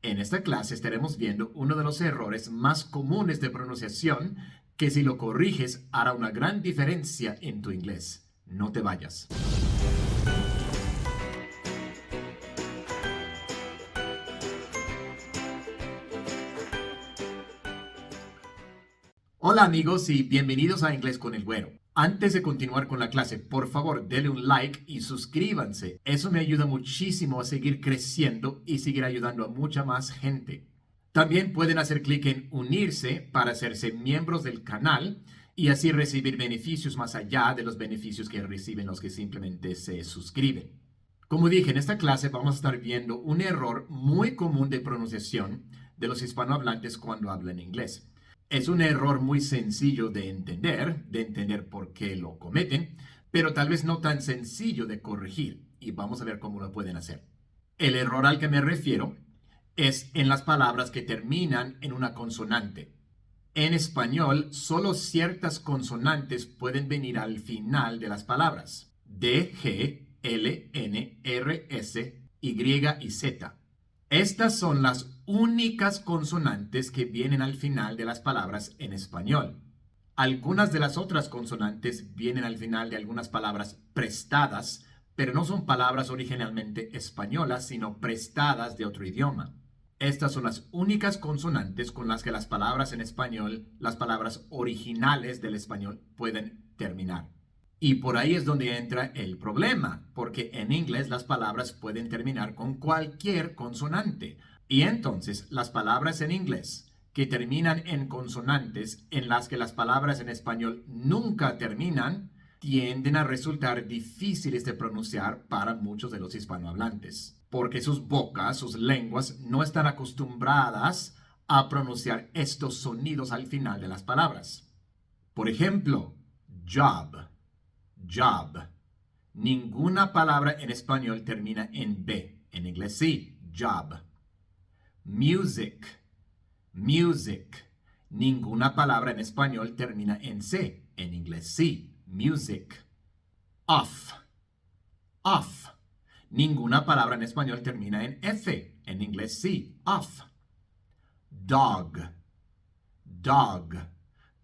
En esta clase estaremos viendo uno de los errores más comunes de pronunciación que si lo corriges hará una gran diferencia en tu inglés. No te vayas. Hola amigos y bienvenidos a Inglés con el Güero. Antes de continuar con la clase, por favor, denle un like y suscríbanse. Eso me ayuda muchísimo a seguir creciendo y seguir ayudando a mucha más gente. También pueden hacer clic en unirse para hacerse miembros del canal y así recibir beneficios más allá de los beneficios que reciben los que simplemente se suscriben. Como dije, en esta clase vamos a estar viendo un error muy común de pronunciación de los hispanohablantes cuando hablan inglés. Es un error muy sencillo de entender por qué lo cometen, pero tal vez no tan sencillo de corregir, y vamos a ver cómo lo pueden hacer. El error al que me refiero es en las palabras que terminan en una consonante. En español, solo ciertas consonantes pueden venir al final de las palabras. D, G, L, N, R, S, Y y Z. Estas son las únicas consonantes que vienen al final de las palabras en español. Algunas de las otras consonantes vienen al final de algunas palabras prestadas, pero no son palabras originalmente españolas, sino prestadas de otro idioma. Estas son las únicas consonantes con las que las palabras en español, las palabras originales del español, pueden terminar. Y por ahí es donde entra el problema, porque en inglés las palabras pueden terminar con cualquier consonante. Y entonces las palabras en inglés que terminan en consonantes en las que las palabras en español nunca terminan, tienden a resultar difíciles de pronunciar para muchos de los hispanohablantes, porque sus bocas, sus lenguas, no están acostumbradas a pronunciar estos sonidos al final de las palabras. Por ejemplo, job. Job. Ninguna palabra en español termina en B. En inglés sí, job. Music. Music. Ninguna palabra en español termina en C. En inglés sí, music. Off. Off. Ninguna palabra en español termina en F. En inglés sí, off. Dog. Dog.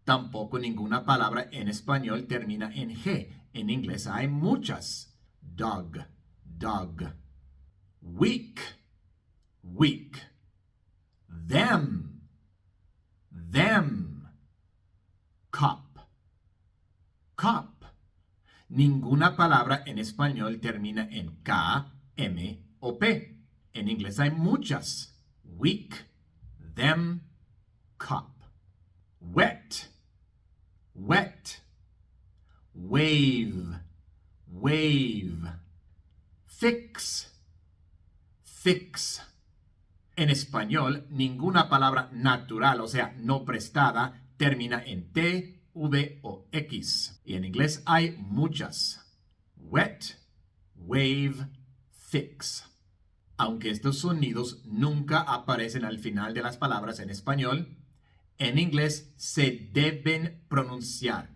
Tampoco ninguna palabra en español termina en G. En inglés hay muchas. Dog, dog. Week, week. Them, them. Cup, cup. Ninguna palabra en español termina en K, M o P. En inglés hay muchas. Week, them, cup. Wet, wet. Wave, wave. Fix, fix. En español, ninguna palabra natural, o sea, no prestada, termina en T, V o X. Y en inglés hay muchas. Wet, wave, fix. Aunque estos sonidos nunca aparecen al final de las palabras en español, en inglés se deben pronunciar.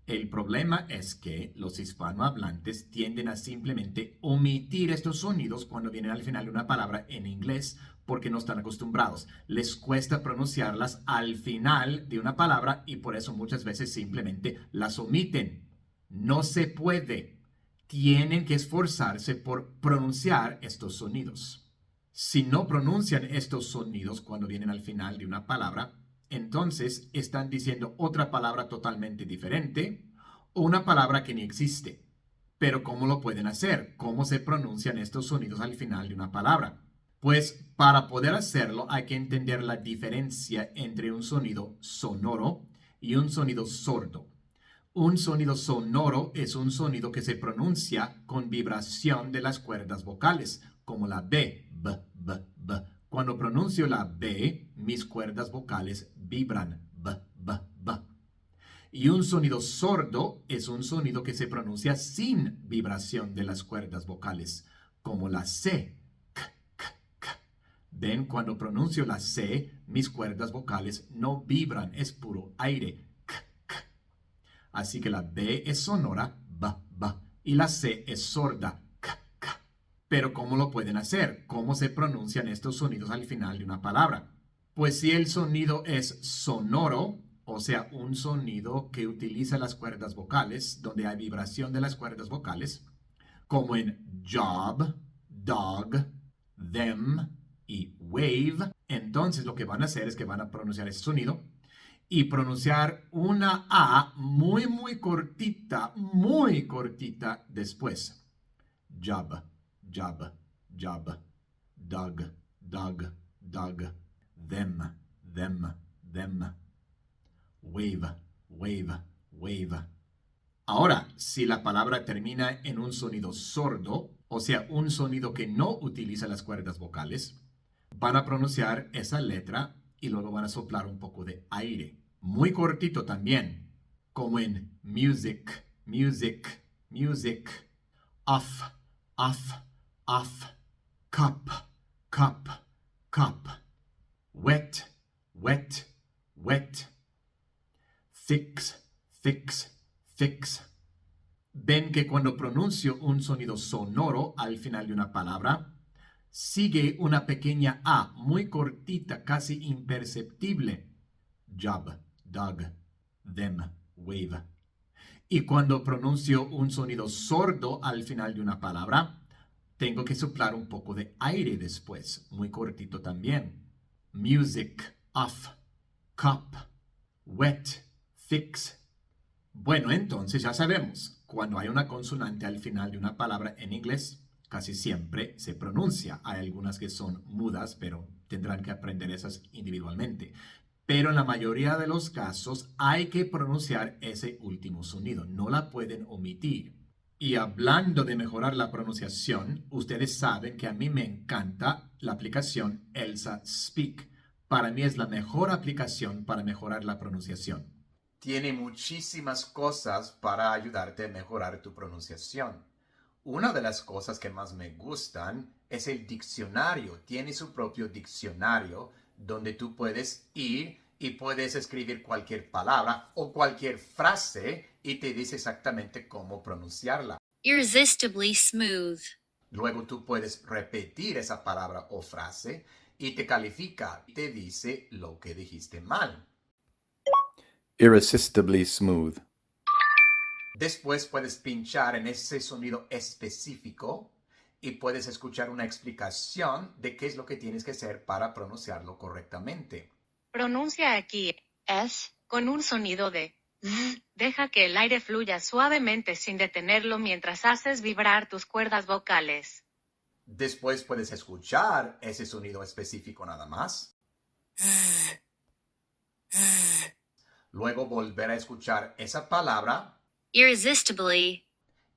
El problema es que los hispanohablantes tienden a simplemente omitir estos sonidos cuando vienen al final de una palabra en inglés porque no están acostumbrados. Les cuesta pronunciarlas al final de una palabra y por eso muchas veces simplemente las omiten. No se puede. Tienen que esforzarse por pronunciar estos sonidos. Si no pronuncian estos sonidos cuando vienen al final de una palabra, entonces están diciendo otra palabra totalmente diferente o una palabra que ni existe. Pero ¿cómo lo pueden hacer? ¿Cómo se pronuncian estos sonidos al final de una palabra? Pues para poder hacerlo hay que entender la diferencia entre un sonido sonoro y un sonido sordo. Un sonido sonoro es un sonido que se pronuncia con vibración de las cuerdas vocales, como la B, B, B, B. Cuando pronuncio la B, mis cuerdas vocales vibran, B, B, B. Y un sonido sordo es un sonido que se pronuncia sin vibración de las cuerdas vocales, como la C, K, K, K. Ven, cuando pronuncio la C, mis cuerdas vocales no vibran, es puro aire, K, K. Así que la B es sonora, B, B, y la C es sorda, K, K. Pero ¿cómo lo pueden hacer? ¿Cómo se pronuncian estos sonidos al final de una palabra? Pues si el sonido es sonoro, o sea, un sonido que utiliza las cuerdas vocales, donde hay vibración de las cuerdas vocales, como en job, dog, them y wave, entonces lo que van a hacer es que van a pronunciar ese sonido y pronunciar una A muy cortita después. Job, job, job, dog, dog, dog, them, them, wave, wave, wave. Ahora, si la palabra termina en un sonido sordo, o sea, un sonido que no utiliza las cuerdas vocales, van a pronunciar esa letra y luego van a soplar un poco de aire. Muy cortito también, como en music, music, music, off, off, off, cup, cup, cup, wet, wet, wet, fix, fix, fix. Ven que cuando pronuncio un sonido sonoro al final de una palabra, sigue una pequeña A muy cortita, casi imperceptible. Job, dog, them, wave. Y cuando pronuncio un sonido sordo al final de una palabra, tengo que soplar un poco de aire después, muy cortito también. Music, off, cup, wet, fix. Bueno, entonces ya sabemos, cuando hay una consonante al final de una palabra en inglés, casi siempre se pronuncia. Hay algunas que son mudas, pero tendrán que aprender esas individualmente. Pero en la mayoría de los casos hay que pronunciar ese último sonido, no la pueden omitir. Y hablando de mejorar la pronunciación, ustedes saben que a mí me encanta la aplicación Elsa Speak. Para mí es la mejor aplicación para mejorar la pronunciación. Tiene muchísimas cosas para ayudarte a mejorar tu pronunciación. Una de las cosas que más me gustan es el diccionario. Tiene su propio diccionario donde tú puedes ir y puedes escribir cualquier palabra o cualquier frase y te dice exactamente cómo pronunciarla. Irresistibly smooth. Luego tú puedes repetir esa palabra o frase y te califica, te dice lo que dijiste mal. Irresistibly smooth. Después puedes pinchar en ese sonido específico y puedes escuchar una explicación de qué es lo que tienes que hacer para pronunciarlo correctamente. Pronuncia aquí S con un sonido de Z. Deja que el aire fluya suavemente sin detenerlo mientras haces vibrar tus cuerdas vocales. Después puedes escuchar ese sonido específico nada más. Luego volver a escuchar esa palabra. Irresistibly.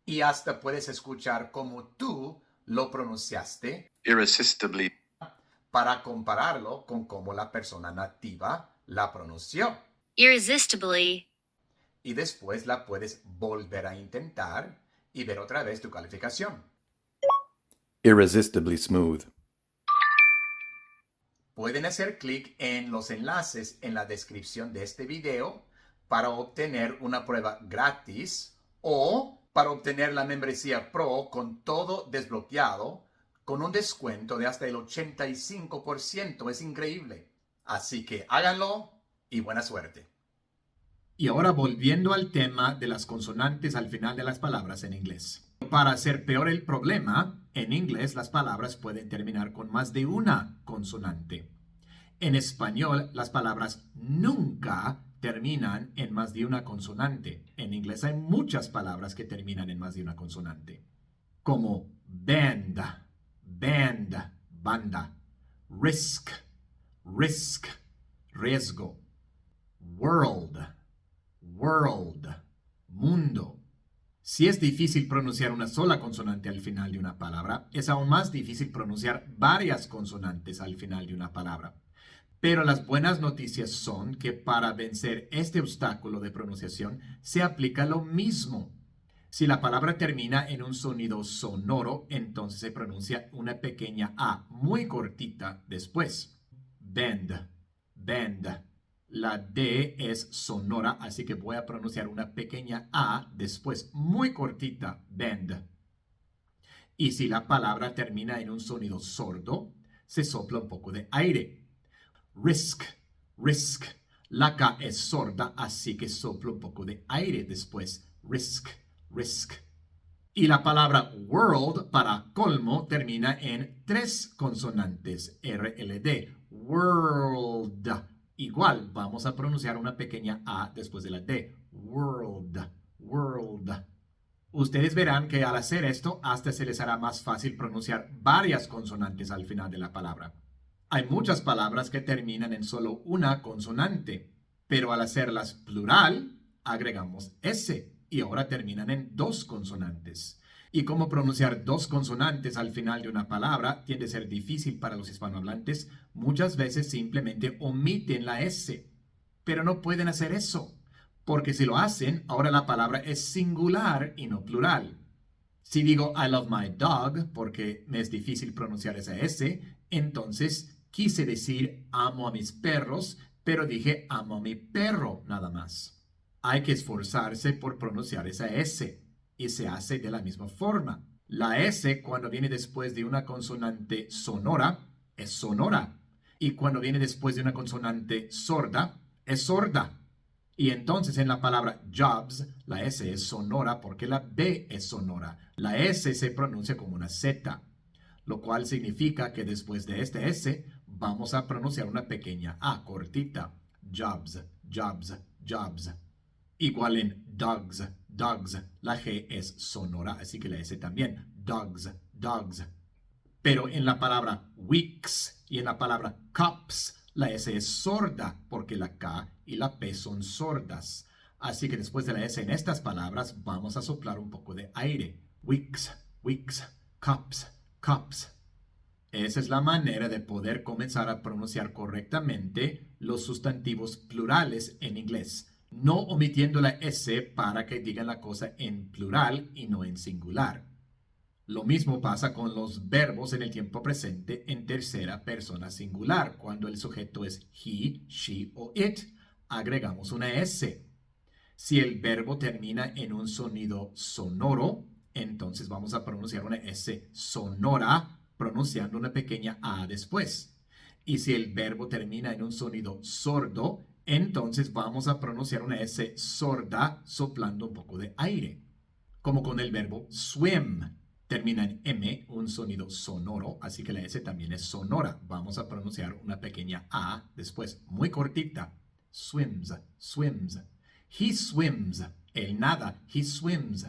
Y hasta puedes escuchar cómo tú lo pronunciaste. Irresistibly. Para compararlo con cómo la persona nativa la pronunció. Irresistibly. Y después la puedes volver a intentar y ver otra vez tu calificación. Irresistibly smooth. Pueden hacer clic en los enlaces en la descripción de este video para obtener una prueba gratis o para obtener la membresía Pro con todo desbloqueado con un descuento de hasta el 85%. Es increíble. Así que háganlo y buena suerte. Y ahora volviendo al tema de las consonantes al final de las palabras en inglés. Para hacer peor el problema, en inglés las palabras pueden terminar con más de una consonante. En español, las palabras nunca terminan en más de una consonante. En inglés hay muchas palabras que terminan en más de una consonante. Como band, band, banda. Risk, risk, riesgo. World, world, mundo. Si es difícil pronunciar una sola consonante al final de una palabra, es aún más difícil pronunciar varias consonantes al final de una palabra. Pero las buenas noticias son que para vencer este obstáculo de pronunciación se aplica lo mismo. Si la palabra termina en un sonido sonoro, entonces se pronuncia una pequeña A muy cortita después. Bend, bend. La D es sonora, así que voy a pronunciar una pequeña A después, muy cortita, bend. Y si la palabra termina en un sonido sordo, se sopla un poco de aire. Risk, risk. La K es sorda, así que soplo un poco de aire después. Risk, risk. Y la palabra world, para colmo, termina en 3 consonantes. RLD. World. Igual, vamos a pronunciar una pequeña A después de la D. World, world. Ustedes verán que al hacer esto, hasta se les hará más fácil pronunciar varias consonantes al final de la palabra. Hay muchas palabras que terminan en solo una consonante, pero al hacerlas plural, agregamos S y ahora terminan en 2 consonantes. Y como pronunciar 2 consonantes al final de una palabra tiende a ser difícil para los hispanohablantes, muchas veces simplemente omiten la S. Pero no pueden hacer eso, porque si lo hacen, ahora la palabra es singular y no plural. Si digo I love my dog, porque me es difícil pronunciar esa S, entonces quise decir amo a mis perros, pero dije amo a mi perro nada más. Hay que esforzarse por pronunciar esa S y se hace de la misma forma. La S cuando viene después de una consonante sonora es sonora y cuando viene después de una consonante sorda es sorda. Y entonces en la palabra jobs, la S es sonora porque la B es sonora. La S se pronuncia como una Z, lo cual significa que después de este S vamos a pronunciar una pequeña A cortita. Jobs, jobs, jobs. Igual en dogs, dogs. La G es sonora, así que la S también. Dogs, dogs. Pero en la palabra weeks y en la palabra cups, la S es sorda porque la K y la P son sordas. Así que después de la S en estas palabras vamos a soplar un poco de aire. Weeks, weeks, cups, cups. Esa es la manera de poder comenzar a pronunciar correctamente los sustantivos plurales en inglés, no omitiendo la S para que digan la cosa en plural y no en singular. Lo mismo pasa con los verbos en el tiempo presente en tercera persona singular. Cuando el sujeto es he, she o it, agregamos una S. Si el verbo termina en un sonido sonoro, entonces vamos a pronunciar una S sonora, pronunciando una pequeña A después. Y si el verbo termina en un sonido sordo, entonces vamos a pronunciar una S sorda, soplando un poco de aire. Como con el verbo swim. Termina en M, un sonido sonoro, así que la S también es sonora. Vamos a pronunciar una pequeña A después, muy cortita. Swims, swims. He swims. Él nada. He swims.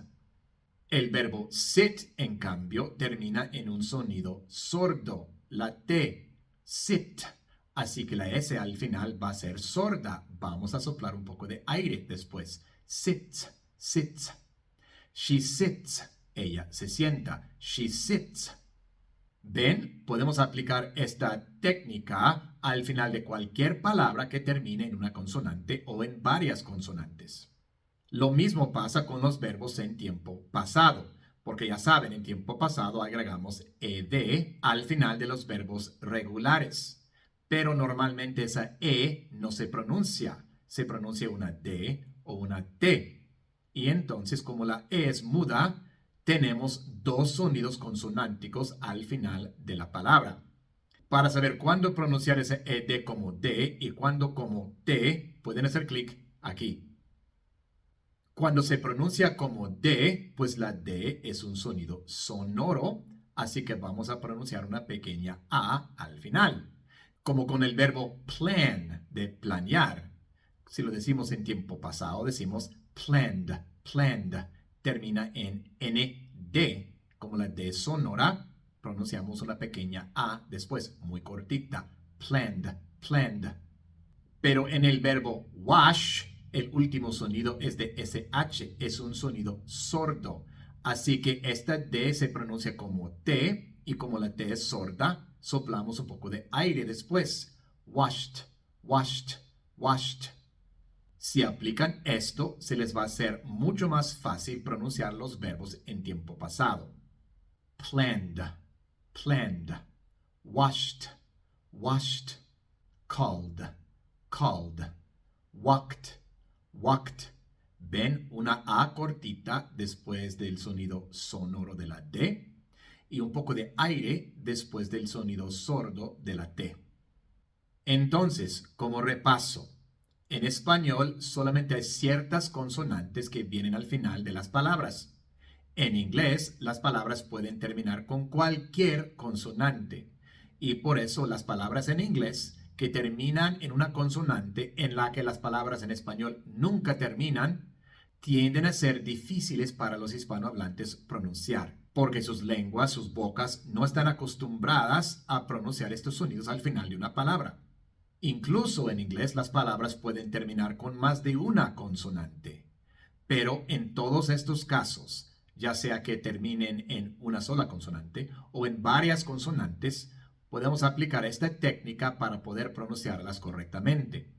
El verbo sit, en cambio, termina en un sonido sordo. La T, sit. Así que la S al final va a ser sorda. Vamos a soplar un poco de aire después. Sit, sit. She sits. Ella se sienta. She sits. ¿Ven? Podemos aplicar esta técnica al final de cualquier palabra que termine en una consonante o en varias consonantes. Lo mismo pasa con los verbos en tiempo pasado, porque ya saben, en tiempo pasado agregamos ed al final de los verbos regulares. Pero normalmente esa E no se pronuncia una D o una T. Y entonces, como la E es muda, tenemos 2 sonidos consonánticos al final de la palabra. Para saber cuándo pronunciar ese ed como D y cuándo como T, pueden hacer clic aquí. Cuando se pronuncia como D, pues la D es un sonido sonoro, así que vamos a pronunciar una pequeña A al final. Como con el verbo plan, de planear. Si lo decimos en tiempo pasado, decimos planned, planned. Termina en ND. Como la D sonora, pronunciamos una pequeña A después, muy cortita. Planned, planned. Pero en el verbo wash, el último sonido es de SH, es un sonido sordo. Así que esta D se pronuncia como T y como la T es sorda, soplamos un poco de aire después. Washed, washed, washed. Si aplican esto, se les va a hacer mucho más fácil pronunciar los verbos en tiempo pasado. Planned, planned, washed, washed, called, called, walked, walked. ¿Ven una A cortita después del sonido sonoro de la D? y un poco de aire después del sonido sordo de la T. Entonces, como repaso, en español solamente hay ciertas consonantes que vienen al final de las palabras. En inglés, las palabras pueden terminar con cualquier consonante y por eso las palabras en inglés que terminan en una consonante en la que las palabras en español nunca terminan, tienden a ser difíciles para los hispanohablantes pronunciar, porque sus lenguas, sus bocas, no están acostumbradas a pronunciar estos sonidos al final de una palabra. Incluso en inglés las palabras pueden terminar con más de una consonante. Pero en todos estos casos, ya sea que terminen en una sola consonante o en varias consonantes, podemos aplicar esta técnica para poder pronunciarlas correctamente.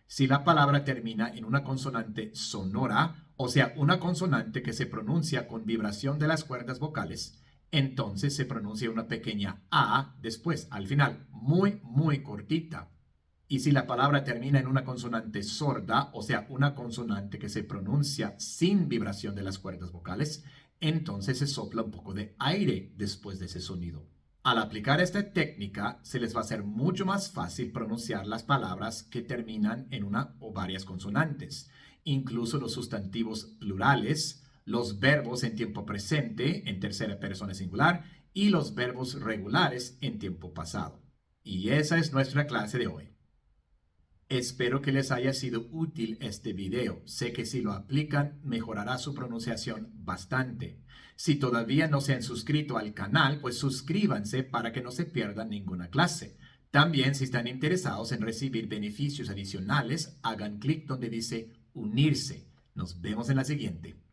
Si la palabra termina en una consonante sonora, o sea, una consonante que se pronuncia con vibración de las cuerdas vocales, entonces se pronuncia una pequeña A después, al final, muy cortita. Y si la palabra termina en una consonante sorda, o sea, una consonante que se pronuncia sin vibración de las cuerdas vocales, entonces se sopla un poco de aire después de ese sonido. Al aplicar esta técnica, se les va a hacer mucho más fácil pronunciar las palabras que terminan en una o varias consonantes, incluso los sustantivos plurales, los verbos en tiempo presente, en tercera persona singular, y los verbos regulares en tiempo pasado. Y esa es nuestra clase de hoy. Espero que les haya sido útil este video. Sé que si lo aplican, mejorará su pronunciación bastante. Si todavía no se han suscrito al canal, pues suscríbanse para que no se pierdan ninguna clase. También, si están interesados en recibir beneficios adicionales, hagan clic donde dice unirse. Nos vemos en la siguiente.